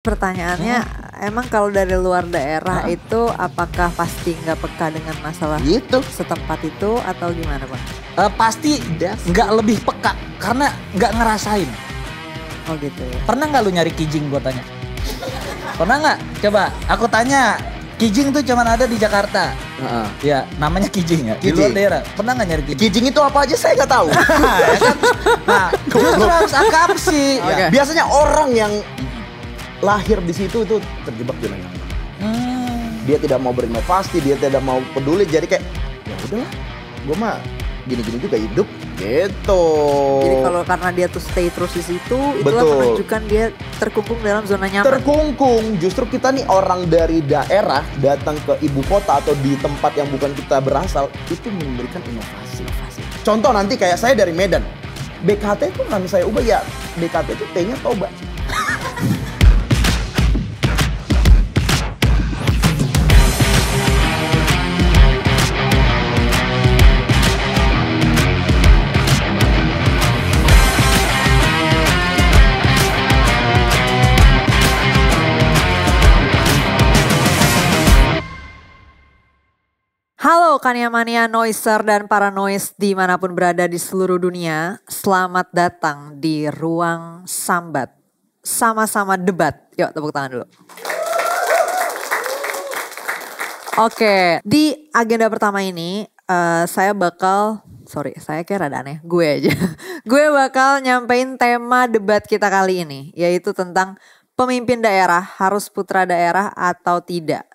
Pertanyaannya, emang kalau dari luar daerah itu apakah pasti nggak peka dengan masalah Gitu. setempat itu atau gimana Bang? Pasti nggak lebih peka karena nggak ngerasain. Oh gitu ya. Pernah nggak lu nyari kijing gua tanya? Pernah nggak? Coba aku tanya. Kijing tuh cuman ada di Jakarta. Ya namanya kijing ya. Di luar Kijing. daerah. Pernah nggak nyari kijing? Kijing itu apa aja saya nggak tahu. Nah, justru harus akapsi. Oke. Biasanya orang yang lahir di situ itu terjebak zona nyaman. Dia tidak mau berinovasi, dia tidak mau peduli, jadi kayak ya udahlah, gue mah gini-gini juga hidup gitu. Jadi kalau karena dia tuh stay terus di situ, itulah Betul. menunjukkan dia terkungkung dalam zona nyaman. Terkungkung, justru kita nih orang dari daerah datang ke ibu kota atau di tempat yang bukan kita berasal itu memberikan inovasi. Contoh nanti kayak saya dari Medan, BKT itu kan saya ubah ya, BKT itu T-nya toba. Halo Kania-mania Noiser dan para noise dimanapun berada di seluruh dunia. Selamat datang di Ruang Sambat. Sama-sama debat. Yuk tepuk tangan dulu. Oke, di agenda pertama ini saya kayak rada aneh, gue aja. Gue bakal nyampein tema debat kita kali ini, yaitu tentang pemimpin daerah harus putra daerah atau tidak.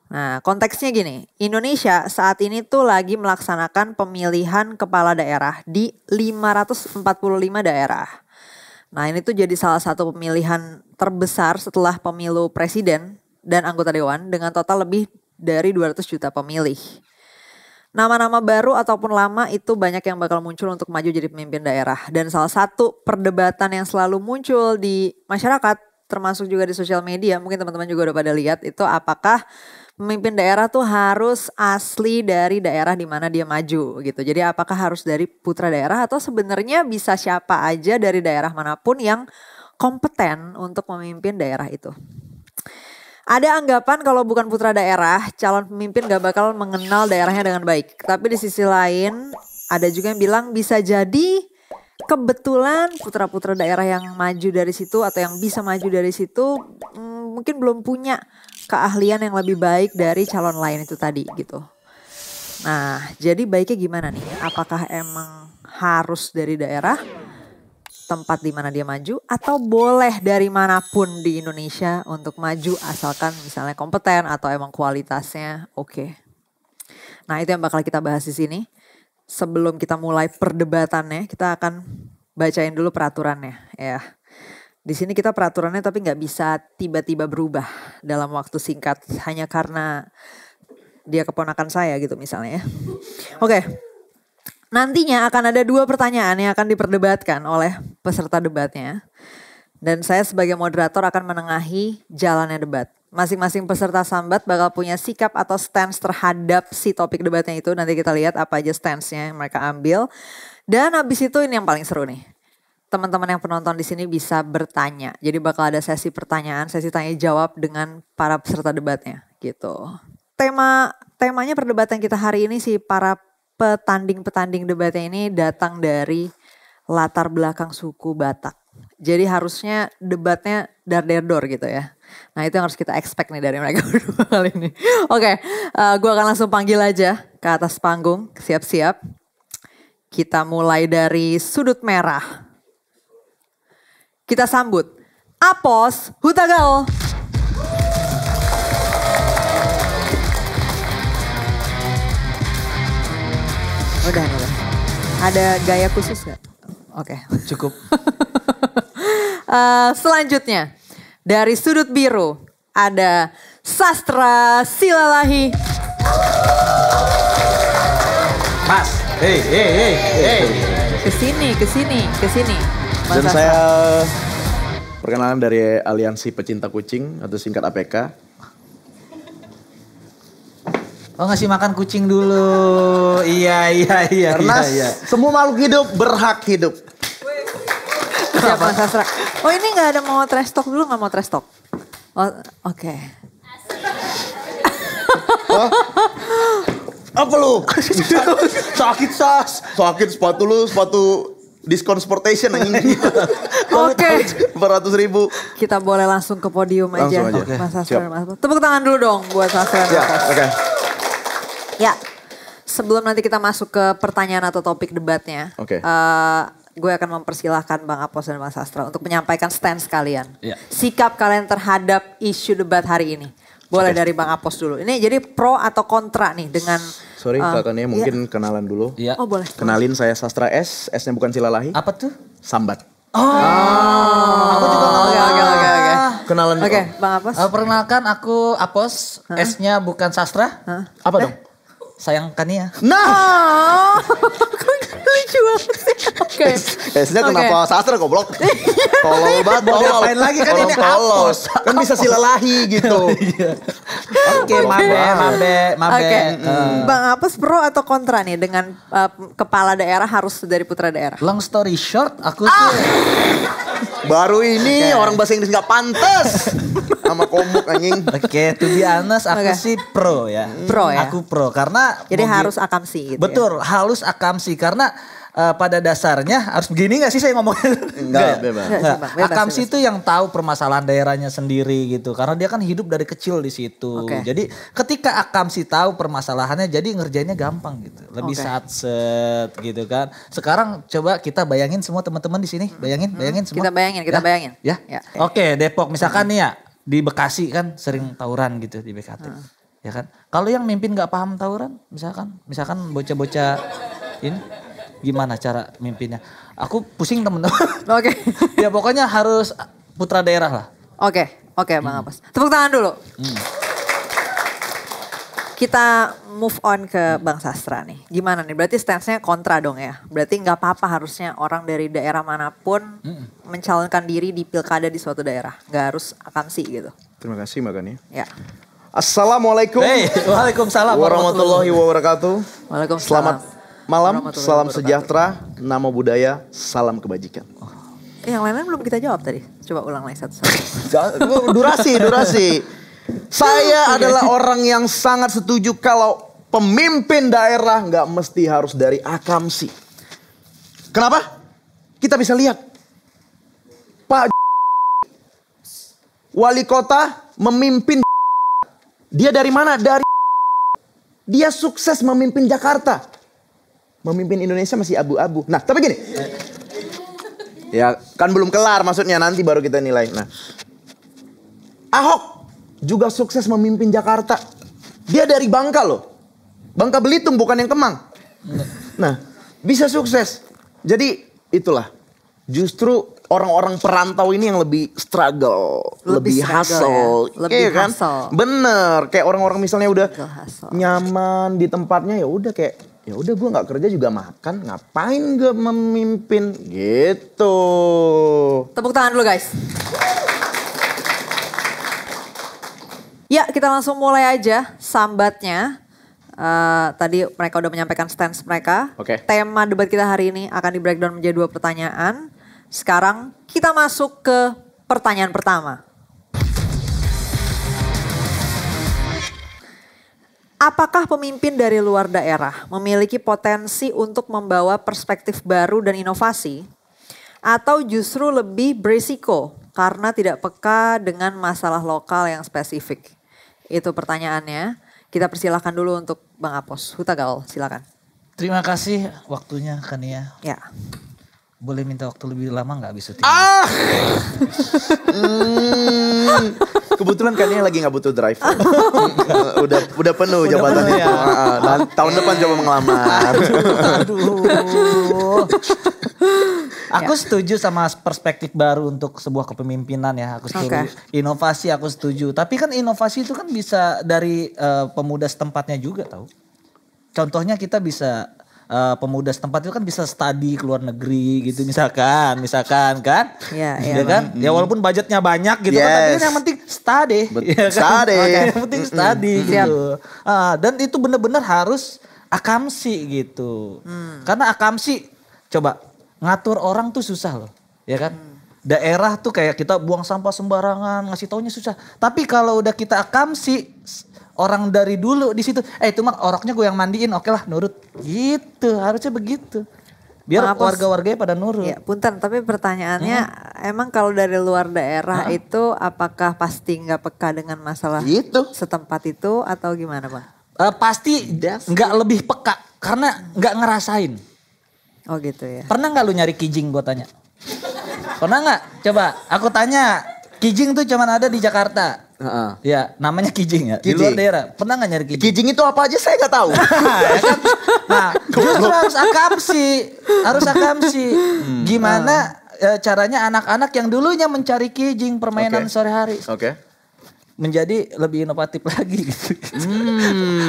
Nah, konteksnya gini, Indonesia saat ini tuh lagi melaksanakan pemilihan kepala daerah di 545 daerah. Nah, ini tuh jadi salah satu pemilihan terbesar setelah pemilu presiden dan anggota dewan dengan total lebih dari 200 juta pemilih. Nama-nama baru ataupun lama itu banyak yang bakal muncul untuk maju jadi pemimpin daerah. Dan salah satu perdebatan yang selalu muncul di masyarakat, termasuk juga di sosial media, mungkin teman-teman juga udah pada lihat, itu apakah pemimpin daerah tuh harus asli dari daerah di mana dia maju gitu. Jadi apakah harus dari putra daerah atau sebenarnya bisa siapa aja dari daerah manapun yang kompeten untuk memimpin daerah itu. Ada anggapan kalau bukan putra daerah, calon pemimpin gak bakal mengenal daerahnya dengan baik. Tapi di sisi lain ada juga yang bilang bisa jadi kebetulan putra-putra daerah yang maju dari situ atau yang bisa maju dari situ mungkin belum punya keahlian yang lebih baik dari calon lain itu tadi gitu. Nah, jadi baiknya gimana nih? Apakah emang harus dari daerah tempat di mana dia maju atau boleh dari manapun di Indonesia untuk maju asalkan misalnya kompeten atau emang kualitasnya oke. Nah, itu yang bakal kita bahas di sini. Sebelum kita mulai perdebatannya, kita akan bacain dulu peraturannya ya. Di sini kita peraturannya tapi nggak bisa tiba-tiba berubah dalam waktu singkat hanya karena dia keponakan saya gitu misalnya ya. Oke, nantinya akan ada 2 pertanyaan yang akan diperdebatkan oleh peserta debatnya. Dan saya sebagai moderator akan menengahi jalannya debat. Masing-masing peserta sambat bakal punya sikap atau stance terhadap si topik debatnya itu. Nanti kita lihat apa aja stance-nya yang mereka ambil. Dan habis itu ini yang paling seru nih. Teman-teman yang penonton di sini bisa bertanya. Jadi bakal ada sesi pertanyaan, sesi tanya jawab dengan para peserta debatnya gitu. Temanya perdebatan kita hari ini sih para petanding debatnya ini datang dari latar belakang suku Batak. Jadi harusnya debatnya dar-der-dor gitu ya. Nah itu yang harus kita expect nih dari mereka berdua kali ini. Oke, gue akan langsung panggil aja ke atas panggung. Siap-siap. Kita mulai dari sudut merah. Kita sambut Apos Hutagal. Udah. Ada gaya khusus gak? Oke. Cukup. Selanjutnya dari sudut biru ada Sastra Silalahi. Mas, hey. Kesini. Mas Dan Sastra. saya perkenalan dari Aliansi Pecinta Kucing atau singkat APK. Oh ngasih makan kucing dulu. Iya. Karena semua makhluk hidup berhak hidup. Siap Bang Sastra. Oh ini gak ada mau trash talk dulu, gak mau trash talk? Oh, oke. Apa lu? Sakit sas. Sakit sepatu lu, sepatu diskon sportation anjing. Oke. 400.000. Kita boleh langsung ke podium aja. Langsung aja. Mas Sastra Siap. dan Mas Apos. Tepuk tangan dulu dong buat Sastra dan Ya, Apos. oke. Ya, sebelum nanti kita masuk ke pertanyaan atau topik debatnya. Oke. Gue akan mempersilahkan Bang Apos dan Mas Sastra untuk menyampaikan stance kalian. Iya. Sikap kalian terhadap isu debat hari ini. Boleh dari Bang Apos dulu. Ini jadi pro atau kontra nih dengan... Sorry kakaknya mungkin kenalan dulu. Iya. Oh boleh. Kenalin saya Sastra S, S-nya bukan Silalahi. Apa tuh? Sambat. Aku juga Oke. Kenalan Oke, Bang Apos. Perkenalkan aku Apos, S-nya bukan sastra. Apa dong? Sayang Kania. Nah, Lucu banget sih. Oke. S-nya kenapa sastra goblok? Tolol banget, Mau tolol. diapain lagi kan Orang ini tolol. Apos. Kan bisa Silalahi gitu. Oke, mabe. Oke. Bang Apos pro atau kontra nih dengan kepala daerah harus dari putra daerah? Long story short, aku tuh Baru ini orang bahasa Inggris gak pantas. Sama komuk anjing. Oke, to be honest aku Oke. sih pro ya. Pro ya? Aku pro karena Jadi mobil- harus akamsi gitu. Betul, halus akamsi karena pada dasarnya harus begini gak sih saya ngomongnya? Enggak, bebas. Enggak, bebas, Akamsi bebas. itu yang tahu permasalahan daerahnya sendiri gitu. Karena dia kan hidup dari kecil di situ. Oke. Jadi ketika akamsi tahu permasalahannya jadi ngerjainnya gampang gitu. Lebih Oke. satset gitu kan. Sekarang coba kita bayangin semua teman-teman di sini. Bayangin semua. Kita bayangin. Ya. Ya. Oke, Depok misalkan nih ya. Di Bekasi kan sering tawuran gitu di BKT. Ya kan? Kalau yang mimpin nggak paham tawuran, misalkan bocah-bocah ini gimana cara mimpinnya? Aku pusing temen-temen. Oke. Ya pokoknya harus putra daerah lah. Oke, Bang Apos. Tepuk tangan dulu. Kita move on ke Bang Sastra nih. Gimana nih? Berarti stance-nya kontra dong ya. Berarti nggak apa-apa harusnya orang dari daerah manapun mencalonkan diri di pilkada di suatu daerah. Nggak harus akamsi gitu. Terima kasih makanya. Ya. Assalamualaikum Waalaikumsalam warahmatullahi wabarakatuh. Waalaikumsalam. Selamat malam, Warahmatullahi salam wabarakatuh. sejahtera, nama budaya, salam kebajikan. Yang lain-lain belum kita jawab tadi. Coba ulang lagi satu-satu. Durasi. Saya adalah orang yang sangat setuju kalau pemimpin daerah nggak mesti harus dari akamsi. Kenapa? Kita bisa lihat. Pak wali kota memimpin. Dia dari mana? Dia sukses memimpin Jakarta. Memimpin Indonesia masih abu-abu. Nah, tapi gini. Ya, kan belum kelar maksudnya, nanti baru kita nilai. Nah, Ahok juga sukses memimpin Jakarta. Dia dari Bangka loh. Bangka Belitung bukan yang Kemang. Nah, bisa sukses. Jadi itulah. Justru orang-orang perantau ini yang lebih struggle, lebih struggle hustle, ya. Lebih iya kan? hustle. Bener, kayak orang-orang misalnya udah Struggle, hustle. nyaman di tempatnya, ya udah kayak ya udah gue nggak kerja juga makan, ngapain gue memimpin gitu. Tepuk tangan dulu guys. Ya kita langsung mulai aja sambatnya. Tadi mereka udah menyampaikan stance mereka. Oke. Tema debat kita hari ini akan di breakdown menjadi 2 pertanyaan. Sekarang kita masuk ke pertanyaan pertama. Apakah pemimpin dari luar daerah memiliki potensi untuk membawa perspektif baru dan inovasi? Atau justru lebih berisiko karena tidak peka dengan masalah lokal yang spesifik? Itu pertanyaannya. Kita persilahkan dulu untuk Bang Apos. Hutagal, silakan. Terima kasih waktunya Kania. Ya. Boleh minta waktu lebih lama nggak bisa? Kebetulan kan ini lagi nggak butuh driver. udah penuh jabatan penuh itu. ya? Dan tahun depan coba mengelamar. Aduh. Aku setuju sama perspektif baru untuk sebuah kepemimpinan ya. Aku setuju. Oke. Inovasi aku setuju. Tapi kan inovasi itu kan bisa dari pemuda setempatnya juga tahu. Contohnya kita bisa pemuda setempat itu kan bisa studi ke luar negeri gitu misalkan kan. Iya, Ya kan? Ya walaupun budgetnya banyak gitu kan, tapi Yes. kan yang penting study. Betul. Ya kan? Study. Oke, yang penting study gitu. Dan itu benar-benar harus akamsi gitu. Karena akamsi coba ngatur orang tuh susah loh, ya kan? daerah tuh kayak kita buang sampah sembarangan, ngasih taunya susah. Tapi kalau udah kita akamsi, orang dari dulu di situ, itu mah oroknya gue yang mandiin, oke lah nurut. Gitu, harusnya begitu. Biar warga-warganya pada nurut. Ya, punten, tapi pertanyaannya emang kalau dari luar daerah itu apakah pasti nggak peka dengan masalah Gitu. setempat itu atau gimana Bang? Pasti nggak lebih peka karena nggak ngerasain. Oh gitu ya. Pernah nggak lu nyari kijing gue tanya? Pernah nggak? Coba aku tanya, kijing tuh cuman ada di Jakarta. Ya namanya kijing ya, di luar daerah. Pernah nggak nyari kijing? Kijing itu apa aja saya nggak tahu. Ya kan? Nah justru harus akamsi. Gimana caranya anak-anak yang dulunya mencari kijing permainan sore hari. Oke. Menjadi lebih inovatif lagi gitu.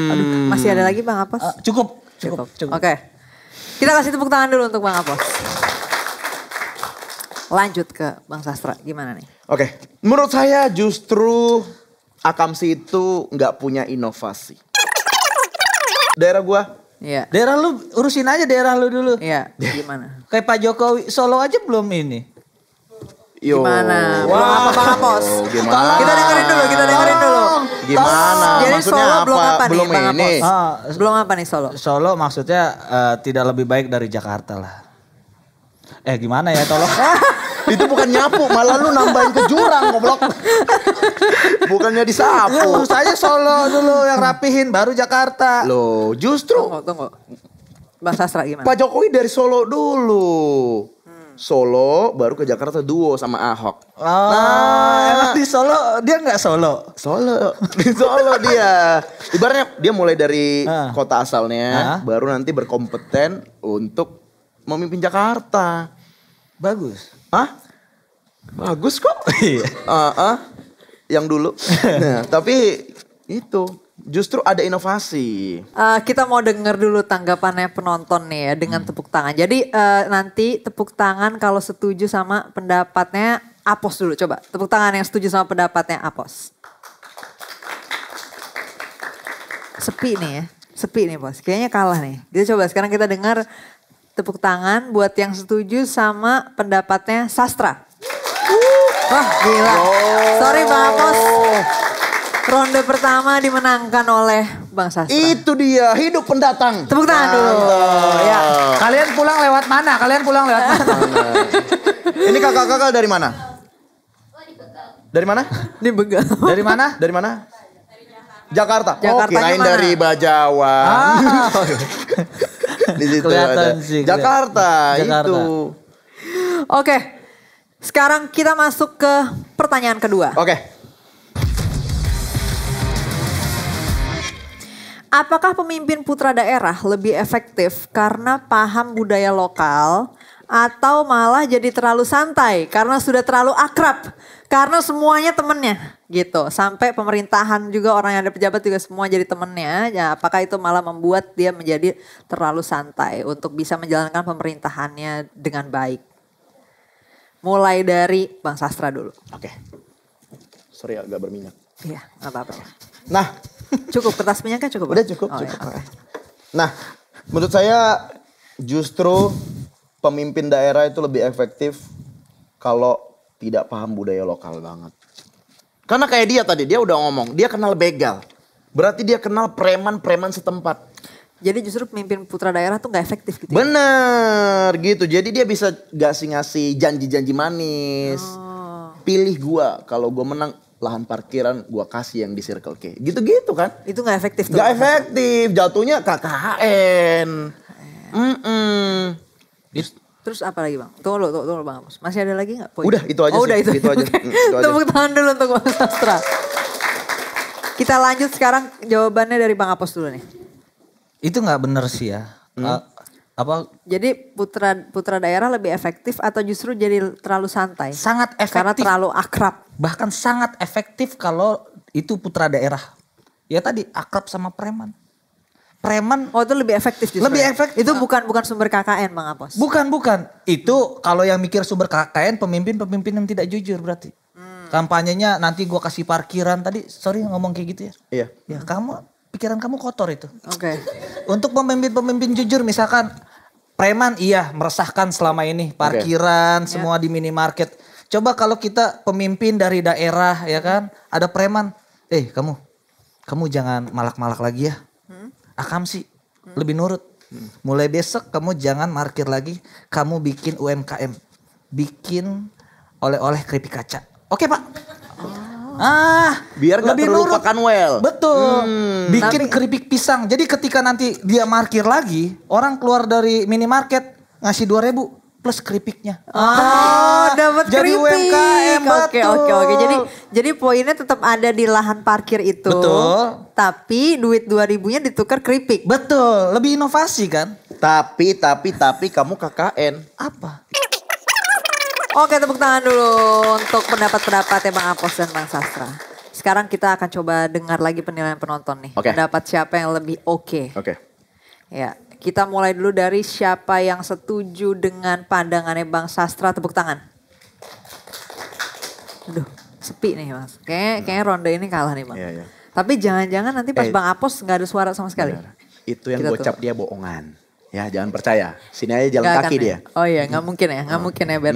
Aduh, masih ada lagi Bang Apos? Cukup. Oke. Kita kasih tepuk tangan dulu untuk Bang Apos. Lanjut ke Bang Sastra, gimana nih? Oke, menurut saya justru akamsi itu nggak punya inovasi. Daerah gua, Iya. Daerah lu urusin aja daerah lu dulu. Iya, gimana? Kayak Pak Jokowi, Solo aja belum ini. yo. Gimana? Belum apa Bang Apos? Gimana? Kita dengerin dulu. Gimana? Jadi Maksudnya Solo apa? belum apa nih Belum Bang ini. Apos? Belum apa nih Solo? Solo maksudnya tidak lebih baik dari Jakarta lah. Gimana ya tolong. Itu bukan nyapu, malah lu nambahin ke jurang goblok. Bukannya disapu. Menurut saya Solo dulu yang rapihin baru Jakarta. Loh, justru Tunggu. Bang Sastra gimana? Pak Jokowi dari Solo dulu. Solo baru ke Jakarta duo sama Ahok. Emang di Solo dia nggak Solo? Di Solo dia. Ibaratnya dia mulai dari kota asalnya, Ah. baru nanti berkompeten untuk memimpin Jakarta. Bagus. Hah? Bagus kok. Iya. Yang dulu. Nah, tapi itu justru ada inovasi. Kita mau denger dulu tanggapannya penonton nih ya dengan tepuk tangan. Jadi nanti tepuk tangan kalau setuju sama pendapatnya Apos dulu. Coba tepuk tangan yang setuju sama pendapatnya Apos. Sepi nih ya. Sepi nih Bos. Kayaknya kalah nih. Jadi coba sekarang kita dengar tepuk tangan buat yang setuju sama pendapatnya Sastra. Wah gila. Sorry Bang Apos. Ronde pertama dimenangkan oleh Bang Sastra. Itu dia, hidup pendatang. Tepuk tangan dulu. Ya. Kalian pulang lewat mana? Ini kakak-kakak dari mana? Dari mana? Ini begal. Dari mana? Dari mana? Jakarta. Jakartanya Kirain mana? dari Bajawa. Di situ Kelihatan ada. sih, Jakarta, Jakarta. itu. Oke. Sekarang kita masuk ke pertanyaan kedua. Oke. Apakah pemimpin putra daerah lebih efektif karena paham budaya lokal atau malah jadi terlalu santai karena sudah terlalu akrab karena semuanya temennya gitu. Sampai pemerintahan juga orang yang ada pejabat juga semua jadi temennya. Ya, apakah itu malah membuat dia menjadi terlalu santai untuk bisa menjalankan pemerintahannya dengan baik? Mulai dari Bang Sastra dulu. Oke. Sorry agak berminyak. Iya, gak apa-apa. Nah, Cukup, kertas minyaknya cukup? udah Bang? cukup, Oh, cukup. ya, oke. Nah, menurut saya justru pemimpin daerah itu lebih efektif kalau tidak paham budaya lokal banget. Karena kayak dia tadi, dia udah ngomong, dia kenal begal. Berarti dia kenal preman-preman setempat. Jadi justru pemimpin putra daerah tuh gak efektif gitu ya? Bener gitu, jadi dia bisa ngasih janji-janji manis. Pilih gua, kalau gua menang lahan parkiran gua kasih yang di Circle K. Gitu-gitu kan. Itu gak efektif tuh? Gak efektif, jatuhnya KKN. Terus apa lagi Bang? Tunggu Bang Apos. Masih ada lagi gak poin? Udah, itu aja Oh sih. udah itu. Itu aja. Oke. Itu aja. Tepuk tangan dulu untuk Bang Sastra. Kita lanjut sekarang jawabannya dari Bang Apos dulu nih. Itu nggak bener sih ya. Jadi putra daerah lebih efektif atau justru jadi terlalu santai? Sangat Karena efektif. terlalu akrab. Bahkan sangat efektif kalau itu putra daerah. Ya tadi akrab sama preman. Preman Oh itu lebih efektif justru. Lebih ya? efektif. Itu bukan sumber KKN Bang Apos. bukan. Itu kalau yang mikir sumber KKN pemimpin yang tidak jujur berarti. Kampanyenya nanti gua kasih parkiran tadi. Sorry ngomong kayak gitu ya. Iya. Ya pikiran kamu kotor itu. Oke. Untuk pemimpin jujur misalkan preman iya meresahkan selama ini parkiran semua di minimarket. Coba kalau kita pemimpin dari daerah ya kan, ada preman, kamu jangan malak-malak lagi ya. Akam sih lebih nurut. Mulai besok kamu jangan parkir lagi, kamu bikin UMKM, bikin oleh-oleh keripik kaca. Oke Pak. Biar gak lebih terlupakan well. Betul. Bikin keripik pisang. Jadi ketika nanti dia parkir lagi, orang keluar dari minimarket ngasih 2.000 plus keripiknya. Dapat jadi keripik. UMKM, Oke. Jadi poinnya tetap ada di lahan parkir itu. Betul. Tapi duit 2.000-nya ditukar keripik. Betul, lebih inovasi kan? Tapi kamu KKN. Apa? Oke, tepuk tangan dulu untuk pendapat-pendapatnya Bang Apos dan Bang Sastra. Sekarang kita akan coba dengar lagi penilaian penonton nih. Oke. Pendapat siapa yang lebih oke. Oke. Ya, kita mulai dulu dari siapa yang setuju dengan pandangannya Bang Sastra, tepuk tangan. Aduh, sepi nih Mas. Kayaknya ronde ini kalah nih Bang. Iya. Tapi jangan-jangan nanti pas Bang Apos nggak ada suara sama sekali. Benar. Itu yang Kita gocap tunggu. dia bohongan. Ya jangan percaya. Sini aja jalan Nggak kaki akan dia. ya? Oh iya, nggak mungkin ya, nggak mungkin ya biar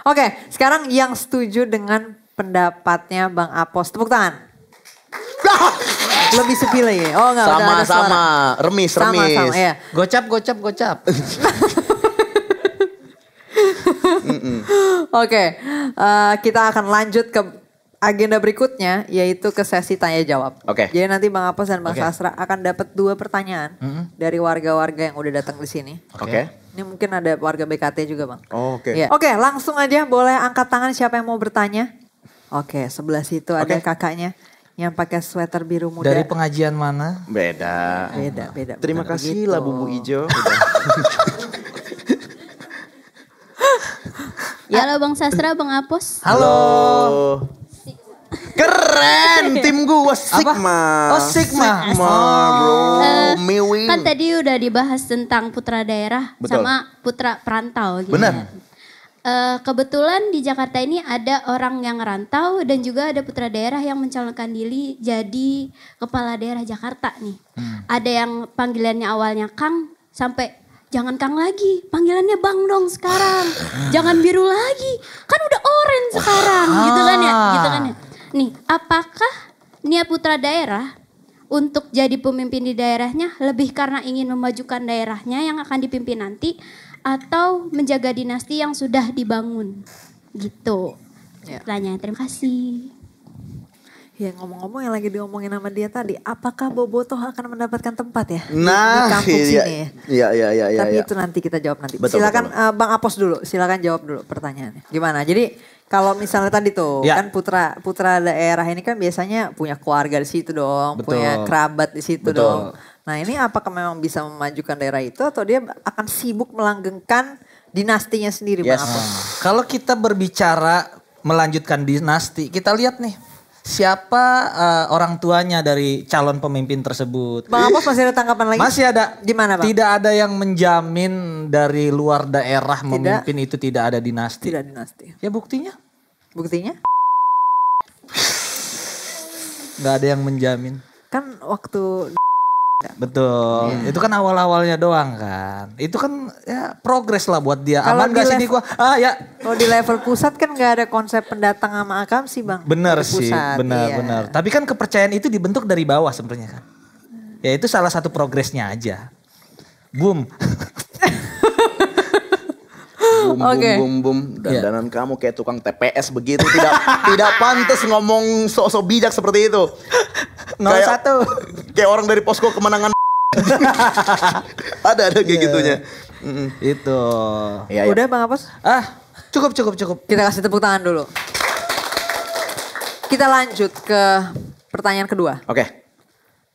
Oke, sekarang yang setuju dengan pendapatnya Bang Apos, tepuk tangan. Lebih sepi lagi. Oh enggak, udah ada suara. Sama-sama. Remis. Sama-sama, ya. Gocap. Oke, kita akan lanjut ke agenda berikutnya, yaitu ke sesi tanya jawab. Oke. Jadi nanti Bang Apos dan Bang Oke. Sastra akan dapat 2 pertanyaan dari warga-warga yang udah datang di sini. Oke. Ini mungkin ada warga BKT juga Bang. Oh, oke. Ya. Oke, langsung aja boleh angkat tangan siapa yang mau bertanya. Oke, sebelah situ ada Oke. kakaknya yang pakai sweater biru muda. Dari pengajian mana? Beda. Beda. Terima bukan kasih begitu. lah Bumbu Ijo. Halo Bang Sastra, Bang Apos. Halo. Keren tim gua Sigma. Oh, Sigma. Bro. Miwing. Kan tadi udah dibahas tentang putra daerah Betul. sama putra perantau gitu. Benar. Kebetulan di Jakarta ini ada orang yang rantau dan juga ada putra daerah yang mencalonkan diri jadi kepala daerah Jakarta nih. Ada yang panggilannya awalnya Kang sampai jangan Kang lagi, panggilannya Bang dong sekarang. Jangan biru lagi, kan udah orange sekarang gitu kan ya. Nih, apakah niat putra daerah untuk jadi pemimpin di daerahnya lebih karena ingin memajukan daerahnya yang akan dipimpin nanti atau menjaga dinasti yang sudah dibangun? Gitu. Ya. Pertanyaan, terima kasih. Ya ngomong-ngomong yang lagi diomongin sama dia tadi, apakah Bobotoh akan mendapatkan tempat ya? Nah, di kampung iya. sini ya? Iya. Tapi itu nanti kita jawab nanti. Betul, Silakan betul. Bang Apos dulu, silakan jawab dulu pertanyaannya. Gimana? Jadi kalau misalnya tadi tuh Ya. kan putra daerah ini kan biasanya punya keluarga di situ dong, Betul. punya kerabat di situ Betul. dong. Nah ini apakah memang bisa memajukan daerah itu atau dia akan sibuk melanggengkan dinastinya sendiri Bang Yes. Apos? Kalau kita berbicara melanjutkan dinasti, kita lihat nih siapa orang tuanya dari calon pemimpin tersebut. Bang Apos masih ada tanggapan lagi? Masih ada. Gimana Bang? Tidak ada yang menjamin dari luar daerah memimpin itu tidak ada dinasti. Tidak dinasti. Ya buktinya Buktinya? nggak ada yang menjamin. Kan waktu Betul. Iya. Itu kan awal-awalnya doang kan. Itu kan ya progres lah buat dia. Kalau Aman gak di sini level- gua? Ya. kalau di level pusat kan nggak ada konsep pendatang sama akam sih Bang. Benar Di sih, pusat, iya. benar. Tapi kan kepercayaan itu dibentuk dari bawah sebenarnya kan. Ya itu salah satu progresnya aja. Boom. Oke. Bum. Dandanan kamu kayak tukang TPS begitu. Tidak pantas ngomong sok-sok bijak seperti itu. 01. Kayak orang dari posko kemenangan. ada kayak gitunya. Itu. Iya. Udah Bang Apos? Cukup. Kita kasih tepuk tangan dulu. Kita lanjut ke pertanyaan kedua. Oke.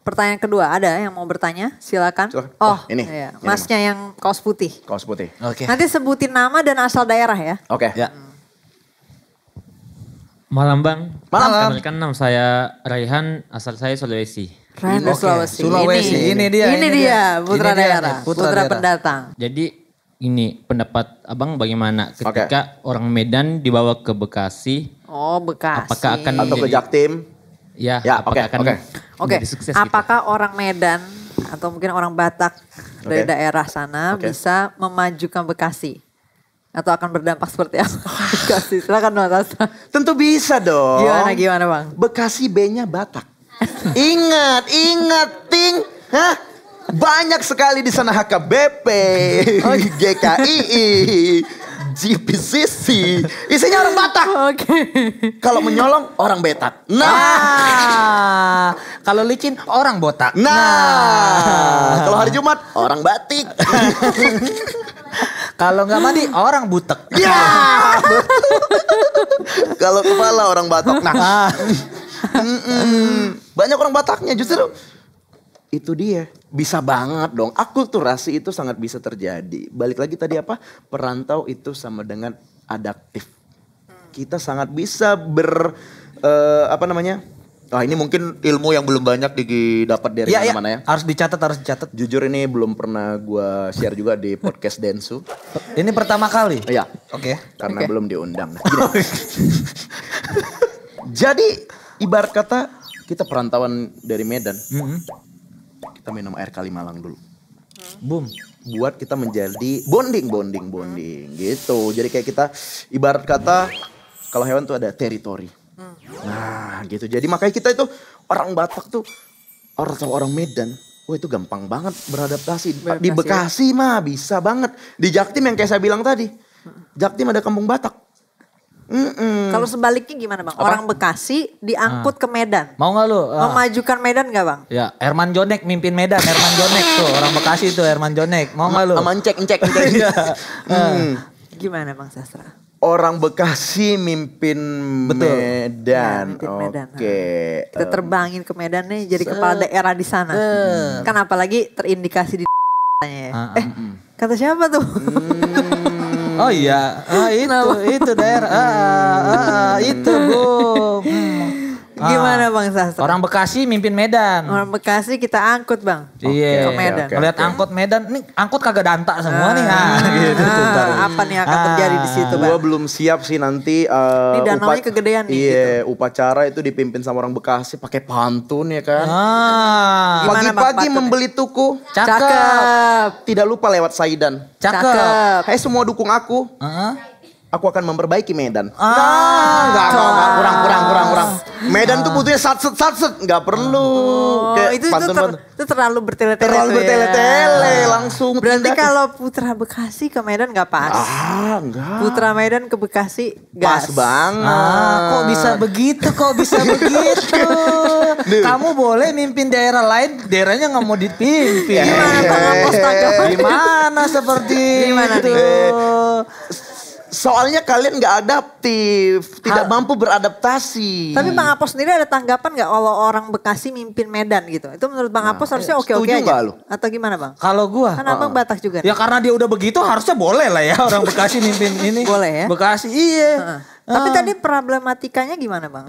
Pertanyaan kedua ada yang mau bertanya? Silakan. Silakan. Oh, Ini. iya. Ini, Masnya yang kaos putih. Kaos putih. Oke. Nanti sebutin nama dan asal daerah ya. Oke. Ya. Malam Bang. Malam. Kenalkan nama saya Raihan, asal saya Sulawesi. Randa Oke, Sulawesi. Sulawesi. Ini dia, Ini ini dia dia. putra Ini dia daerah. nih, putra Putra daerah. pendatang. Jadi ini pendapat Abang bagaimana ketika orang Medan dibawa ke Bekasi, Oh Bekasi. apakah akan Atau ke menjadi- Jaktim. ya, Ya, apakah oke, akan oke. Oke, menjadi sukses gitu? apakah orang Medan atau mungkin orang Batak dari Oke. daerah sana Oke. bisa memajukan Bekasi? Atau akan berdampak seperti apa? Bekasi, silakan Bang Sastra. Tentu bisa dong. Gimana Bang? Bekasi B-nya Batak. Ingat, ting. Hah? Banyak sekali di sana HKBP, GKII, GPCC. Isinya orang Batak. Oke. Kalau menyolong orang Betak. Nah, Kalau licin orang botak. kalau hari Jumat orang batik. Kalau nggak mandi orang butek. Ya. Kalau kepala orang Batak. Nah, banyak orang Bataknya justru. Itu dia, bisa banget dong. Akulturasi itu sangat bisa terjadi. Balik lagi tadi apa? Perantau itu sama dengan adaptif. Kita sangat bisa Oh, ini mungkin ilmu yang belum banyak didapat dari mana-mana ya. Harus dicatat. Jujur ini belum pernah gue share juga di podcast Densu. Ini pertama kali? Iya. Oke. Karena belum diundang. Nah, gini. Jadi ibarat kata kita perantauan dari Medan. Kita minum air Kalimalang dulu. Boom. Buat kita menjadi bonding gitu. Jadi kayak kita ibarat kata kalau hewan tuh ada teritori. Nah gitu. Jadi makanya kita itu orang Batak tuh orang Medan. Wah itu gampang banget beradaptasi. Di Bekasi mah bisa banget. Di Jaktim yang kayak saya bilang tadi. Jaktim ada kampung Batak. Kalau sebaliknya gimana Bang? Orang Bekasi diangkut ke Medan. Mau gak lu? Memajukan Medan gak Bang? Ya, Herman Jonek mimpin Medan. Herman Jonek tuh, orang Bekasi tuh Herman Jonek. Mau gak lu? Encek. Gimana Bang Sastra? Orang Bekasi mimpin Medan. Ya, mimpin Medan. Oke. Kita terbangin ke Medan nih jadi kepala daerah di sana. Kan apalagi terindikasi di ya. Kata siapa tuh? Oh iya, itu daerah, itu Bung. Gimana Bang Sastra? Orang Bekasi mimpin Medan. Orang Bekasi kita angkut Bang. Iya. Ke Medan. Lihat angkot Medan, nih angkot kagak danta semua nih. Gitu. Apa nih akan terjadi di situ Bang? Gua belum siap sih nanti. Ini danaunya kegedean nih. Iya, upacara itu dipimpin sama orang Bekasi pakai pantun ya kan. Gimana, Bang, Pagi-pagi pantun? membeli tuku. Cakep. Tidak lupa lewat Saidan. Cakep. Hai semua dukung aku. Aku akan memperbaiki Medan. Enggak, kurang. Medan tuh butuhnya satset. Enggak perlu. Kayak Itu terlalu bertele-tele. langsung. Berarti pindah. kalau Putra Bekasi ke Medan gak pas. Enggak. Putra Medan ke Bekasi Pas gas. banget. Kok bisa begitu? Kamu boleh mimpin daerah lain, daerahnya nggak mau dipimpin. Gimana Bang Apos tanggapannya? Gimana seperti Gimana itu? Soalnya kalian nggak adaptif, tidak mampu beradaptasi. Tapi Bang Apos sendiri ada tanggapan gak kalau orang Bekasi mimpin Medan gitu? Itu menurut Bang Apos harusnya oke-oke setuju aja. nggak lu? Atau gimana Bang? Kalau gua, Kan Abang Batak juga nih. ya karena dia udah begitu harusnya boleh lah ya orang Bekasi mimpin ini. Boleh ya? Bekasi, iya. Tapi tadi problematikanya gimana Bang?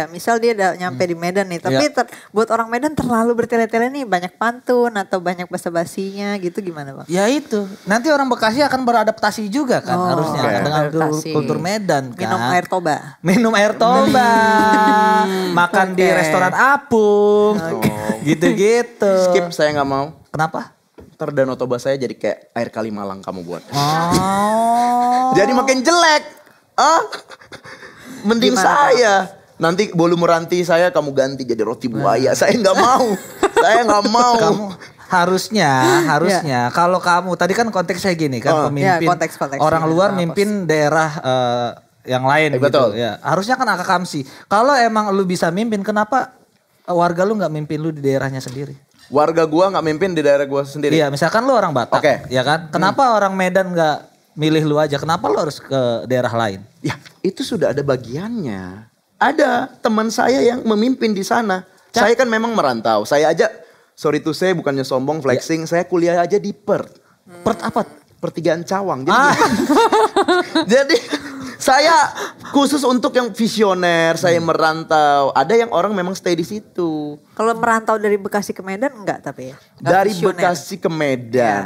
Misal dia udah nyampe di Medan nih. Tapi buat orang Medan terlalu bertele-tele nih. Banyak pantun atau banyak basa-basinya gitu gimana Bang? Ya itu, nanti orang Bekasi akan beradaptasi juga kan harusnya dengan beradaptasi. kultur Medan kan. Minum air toba. Makan di Oke. restoran apung, gitu-gitu. Skip, saya nggak mau. Kenapa? Ntar Danau Toba saya jadi kayak air Kalimalang kamu buat. Oh. Jadi makin jelek. Mending Gimana, saya. Nanti bolu meranti saya kamu ganti jadi roti buaya. Saya nggak mau. Kamu harusnya kalau kamu tadi kan konteksnya gini kan pemimpin konteks orang luar mimpin daerah yang lain gitu betul. ya. Harusnya kan akakamsi. Kalau emang lu bisa mimpin, kenapa warga lu nggak mimpin lu di daerahnya sendiri? Warga gua nggak mimpin di daerah gua sendiri. Iya, misalkan lu orang Batak, Oke. ya kan? Kenapa orang Medan nggak milih lu aja? Kenapa lu harus ke daerah lain? Ya, itu sudah ada bagiannya. Ada teman saya yang memimpin di sana. Saya kan memang merantau. Saya aja, sorry to say, bukannya sombong, flexing. Saya kuliah aja di Perth. Perth apa? Pertigaan Cawang. Jadi saya khusus untuk yang visioner. Saya merantau. Ada yang orang memang stay di situ. Kalau merantau dari Bekasi ke Medan enggak tapi ya? Enggak Dari visioner. Bekasi ke Medan.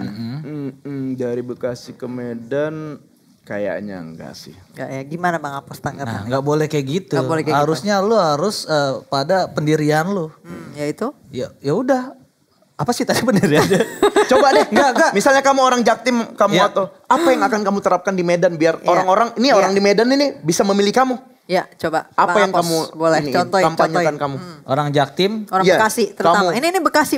Dari Bekasi ke Medan kayaknya enggak sih. Enggak ya, gimana Bang Apos Nah, tanggapan? nggak boleh kayak gitu. Nggak boleh kayak Harusnya lu harus pada pendirian lu. Yaitu? Ya udah. Apa sih tadi pendiriannya? Coba deh. Enggak. Misalnya kamu orang Jaktim, kamu Iya. atau apa yang akan kamu terapkan di Medan biar orang-orang ini orang di Medan ini bisa memilih kamu? Ya, coba. Apa Bang yang Apos, kamu boleh ini, contohin. kampanyekan kamu? Orang Jaktim. Orang Iya, Bekasi terutama. kamu- Ini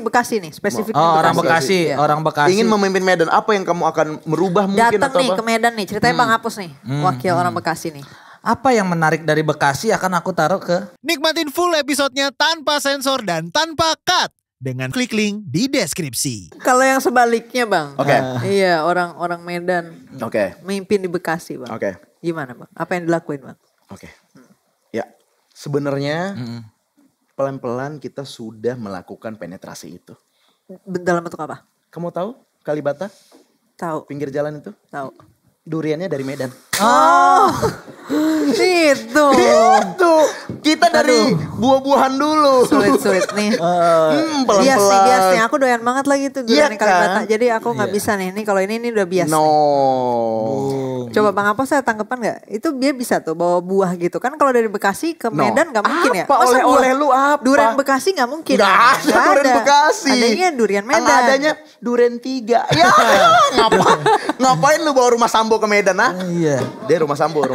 Bekasi nih, spesifik Oh, orang Bekasi. Bekasi, Iya. orang Bekasi. Ingin memimpin Medan, apa yang kamu akan merubah mungkin Datang atau nih apa? ke Medan nih, ceritanya Bang Apos nih, wakil orang Bekasi nih. Apa yang menarik dari Bekasi akan aku taruh ke Nikmatin full episodenya tanpa sensor dan tanpa cut dengan klik link di deskripsi. Kalau yang sebaliknya Bang. Oke. Iya, orang Medan Oke. mimpin di Bekasi Bang. Oke. Gimana Bang? Apa yang dilakuin Bang? Oke. Ya, sebenarnya pelan-pelan kita sudah melakukan penetrasi itu. Dalam bentuk apa? Kamu tahu Kalibata, Tahu, pinggir jalan itu? tahu. Duriannya dari Medan. Oh, itu. Itu kita dari buah-buahan dulu. Sulit nih. Pelan-pelan. Bias nih. Aku doyan banget lagi tuh Iya durian Kalibata. kan? Jadi aku nggak bisa nih. Ini kalau ini udah bias. No. Coba Bang Apos saya tanggapan nggak? Itu dia bisa tuh bawa buah gitu kan? Kalau dari Bekasi ke No. Medan nggak mungkin ya? Apa Masa oleh-oleh buah lu apa? Durian Bekasi nggak mungkin. Nggak ada Nggak durian Bekasi. Adanya durian Medan. Adanya durian 3. Ya, ngapain lu bawa rumah Sambo ke Medan, ah? Iya. Dia rumah Sambo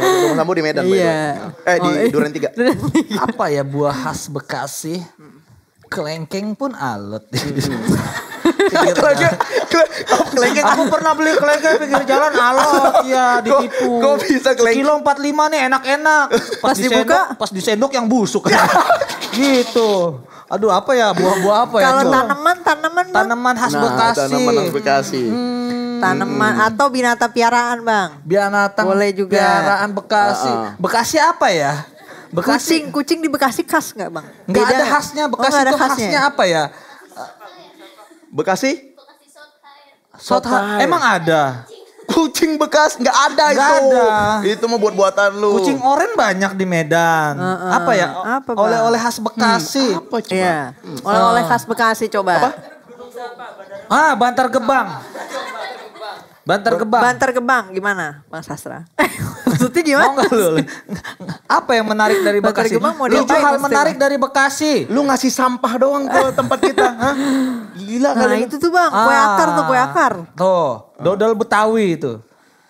di Medan. by the way. Iya. Di Oh, iya. Durian 3. Apa ya buah khas Bekasi? Kelengkeng pun alot. Kelengkeng. Aku pernah beli kelengkeng pinggir jalan alot, ya ditipu. Kok bisa kelengkeng? Kilo 45 nih enak-enak. Pas dibuka? Pas disendok yang busuk. Gitu. Aduh apa ya buah-buah apa ya? Kalau Cok? tanaman Bang. Tanaman khas Bekasi. Tanaman khas Bekasi. Tanaman atau binatang piaraan Bang. Binatang Boleh juga. piaraan Bekasi. Bekasi apa ya? Bekasi Kucing di Bekasi khas nggak Bang? nggak Beda ada nggak? khasnya. Oh, Bekasi nggak ada itu khasnya apa ya? Bekasi? Sotha. Emang ada? Kucing bekas nggak ada Nggak itu. ada. Itu mah buat-buatan lu. Kucing oren banyak di Medan. Apa ya? Apa, Bang? Oleh-oleh khas Bekasi. apa coba? Iya. Oleh-oleh khas Bekasi coba. Apa? Bantar Gebang. Bantar Gebang. Bantar Gebang gimana Bang Sastra? Maksudnya gimana? Mau nggak lu? Apa yang menarik dari Bantar Bekasi? Gebang mau Lucu diapain hal mesti, menarik Bang? dari Bekasi. Lu ngasih sampah doang ke tempat kita, hah? Gila Nah kali. itu tuh Bang, kue akar tuh kue akar. Tuh, dodol Betawi itu.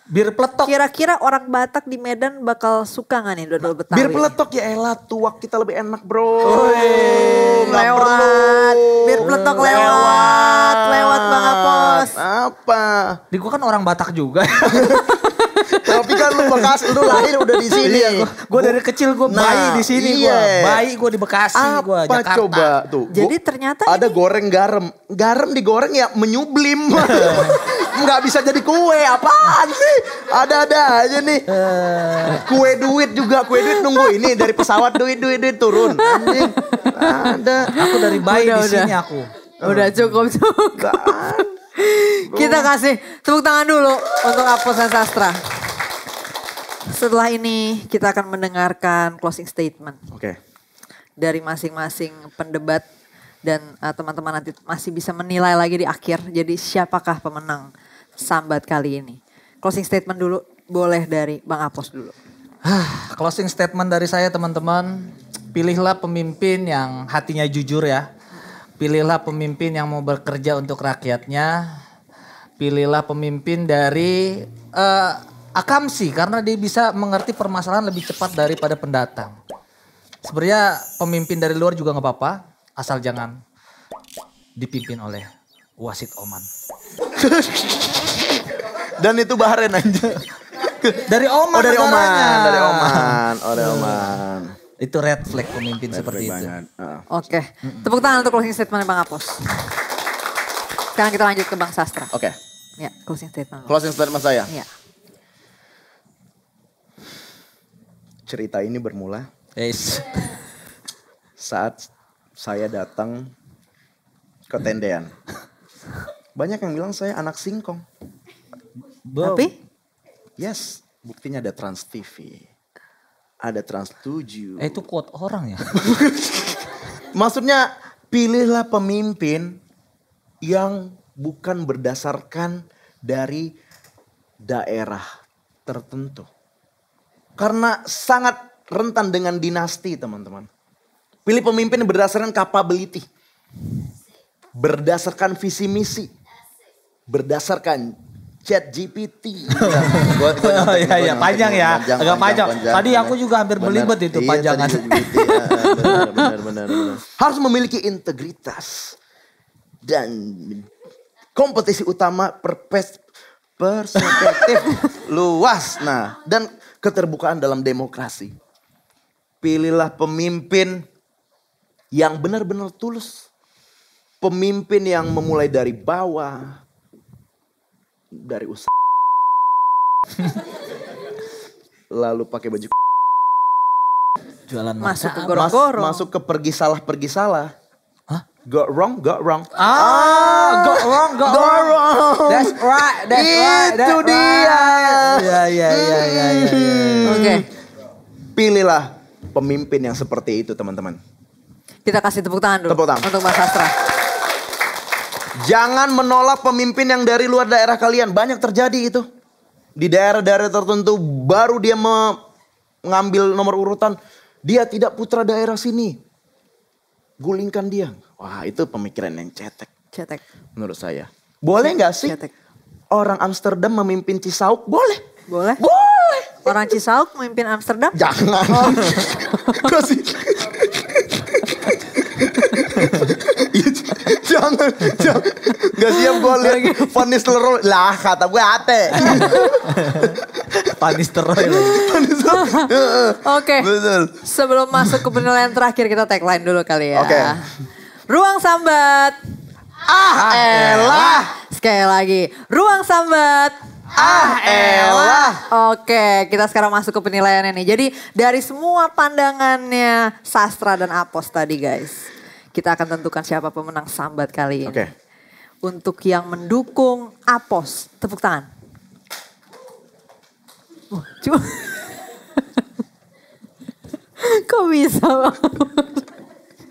Bir peletok. Kira-kira orang Batak di Medan bakal suka gak nih dodol Betawi? Bir peletok ya elah, tuak kita lebih enak bro. Nggak Lewat, perlu. bir peletok lewat Bang Apos. Apa? Di gua kan orang Batak juga. Tapi kan lu Bekasi, lu lahir udah di sini. Gue dari kecil gue bayi di sini iya. gue. Bayi gue di Bekasi gue, Apa Jakarta. coba tuh? Jadi ternyata ada ini- goreng garam. Garam digoreng ya menyublim. Nggak bisa jadi kue, apaan sih? Ada-ada aja nih. Kue duit juga, kue duit nunggu ini dari pesawat duit turun. Anjing. Ada. Aku dari bayi Udah, di udah. sini aku. Udah cukup. Kita kasih tepuk tangan dulu untuk Apos dan Sastra. Setelah ini kita akan mendengarkan closing statement Oke. dari masing-masing pendebat dan teman-teman nanti masih bisa menilai lagi di akhir. Jadi siapakah pemenang sambat kali ini? Closing statement dulu boleh dari Bang Apos dulu. Closing statement dari saya teman-teman. Pilihlah pemimpin yang hatinya jujur ya. Pilihlah pemimpin yang mau bekerja untuk rakyatnya. Pilihlah pemimpin dari akamsi karena dia bisa mengerti permasalahan lebih cepat daripada pendatang. Sebenarnya pemimpin dari luar juga nggak apa-apa, asal jangan dipimpin oleh wasit Oman. Dan itu Bahrain aja. Dari Oman. Oh dari negaranya. Oman, dari Oman, oh dari Oman. Itu red flag pemimpin seperti itu. Banget. Oke, tepuk tangan untuk closing statement Bang Apos. Sekarang kita lanjut ke Bang Sastra. Oke, Ya, closing statement. closing statement saya. Ya. Cerita ini bermula Yes. saat saya datang ke tendean. Banyak yang bilang saya anak singkong. Tapi Yes, buktinya ada Trans TV. Ada Trans 7. Itu quote orang ya. Maksudnya pilihlah pemimpin yang bukan berdasarkan dari daerah tertentu. Karena sangat rentan dengan dinasti teman-teman. Pilih pemimpin yang berdasarkan capability. Berdasarkan visi misi. berdasarkan Chat GPT. Oh iya panjang ya, agak panjang. Tadi aku juga hampir belibet itu panjangan. Benar. Harus memiliki integritas dan kompetisi utama perspektif luas. Nah, dan keterbukaan dalam demokrasi. Pilihlah pemimpin yang benar-benar tulus. Pemimpin yang memulai dari bawah. Dari usaha. Lalu pakai baju. Jualan Masuk ke gorong-gorong. Masuk ke pergi salah. Hah? Got wrong. Got wrong. That's right. Itu dia. Iya. Oke. Pilihlah pemimpin yang seperti itu, teman-teman. Kita kasih tepuk tangan dulu. Tepuk tangan. Untuk Bang Sastra. Jangan menolak pemimpin yang dari luar daerah kalian. Banyak terjadi itu. Di daerah-daerah tertentu baru dia mengambil nomor urutan. Dia tidak putra daerah sini. Gulingkan dia. Wah, itu pemikiran yang cetek. Menurut saya. Boleh gak sih Cetek. orang Amsterdam memimpin Cisauk? Boleh. Boleh? Orang Cisauk memimpin Amsterdam? Jangan. Kasih. Jangan. Gak siap gue liat Van Nistelrooy. Lah kata gue ate. Van Nistelrooy lagi. Oke. Betul. Sebelum masuk ke penilaian terakhir kita tagline dulu kali ya. Oke. Ruang sambat. Elah. Sekali lagi. Ruang sambat. Elah. Oke, kita sekarang masuk ke penilaiannya nih. Jadi dari semua pandangannya Sastra dan Apos tadi guys. Kita akan tentukan siapa pemenang sambat kali ini. Oke. Untuk yang mendukung Apos, tepuk tangan. Cuma kok bisa Bang?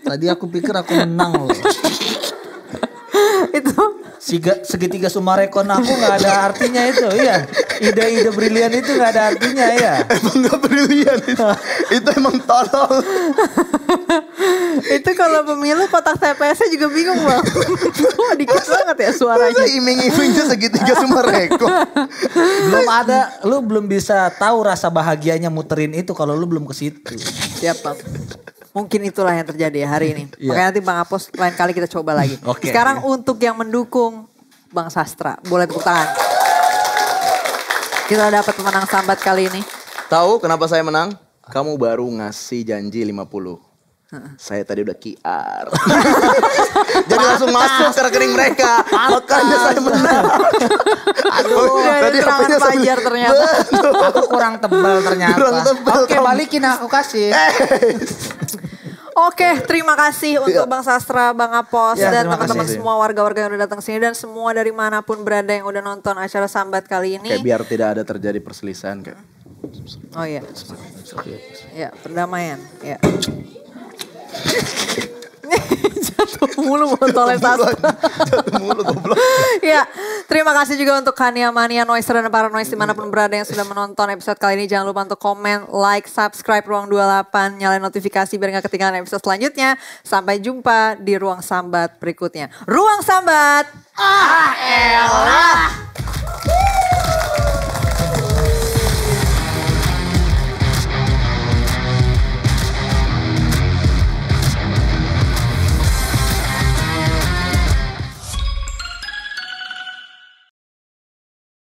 Tadi aku pikir aku menang loh. Itu Segitiga Sumarekon aku gak ada artinya itu. Iya. Ide-ide brilian itu gak ada artinya ya. Emang gak brilian itu. Itu emang tolol. itu kalau pemilu kotak TPS-nya juga bingung Bang. Kok dikit banget ya suaranya. Masa iming-imingnya segitiga Sumarekon. Belum ada, lu belum bisa tahu rasa bahagianya muterin itu kalau lu belum ke situ. Siap Bang. Mungkin itulah yang terjadi hari ini. Iya. Makanya nanti Bang Apos lain kali kita coba lagi. Oke. Sekarang untuk yang mendukung Bang Sastra. Boleh tepuk tangan. Kita dapat pemenang sambat kali ini. Tahu kenapa saya menang? Kamu baru ngasih janji 50. Saya tadi udah QR. Jadi langsung masuk ke rekening mereka. Makanya saya menang. Udah ada serangan HP-nya Fajar ternyata. Aku kurang tebal ternyata. Kurang tebal, Oke, kamu. balikin aku kasih. Oke, terima kasih untuk Bang Sastra, Bang Apos, Ya, dan terima teman-teman kasih. semua warga-warga yang udah datang sini dan semua dari manapun berada yang udah nonton acara sambat kali ini. Kayak biar tidak ada terjadi perselisihan kayak. Oh iya. Ya, perdamaian. Ya. Jatuh mulu botolnya Sastra. Jatuh mulu goblok. Ya, terima kasih juga untuk Hania Mania Noiser dan para Noise dimanapun berada yang sudah menonton episode kali ini. Jangan lupa untuk komen, like, subscribe Ruang 28, nyalain notifikasi biar gak ketinggalan episode selanjutnya. Sampai jumpa di Ruang Sambat berikutnya. Ruang Sambat! Ah elah!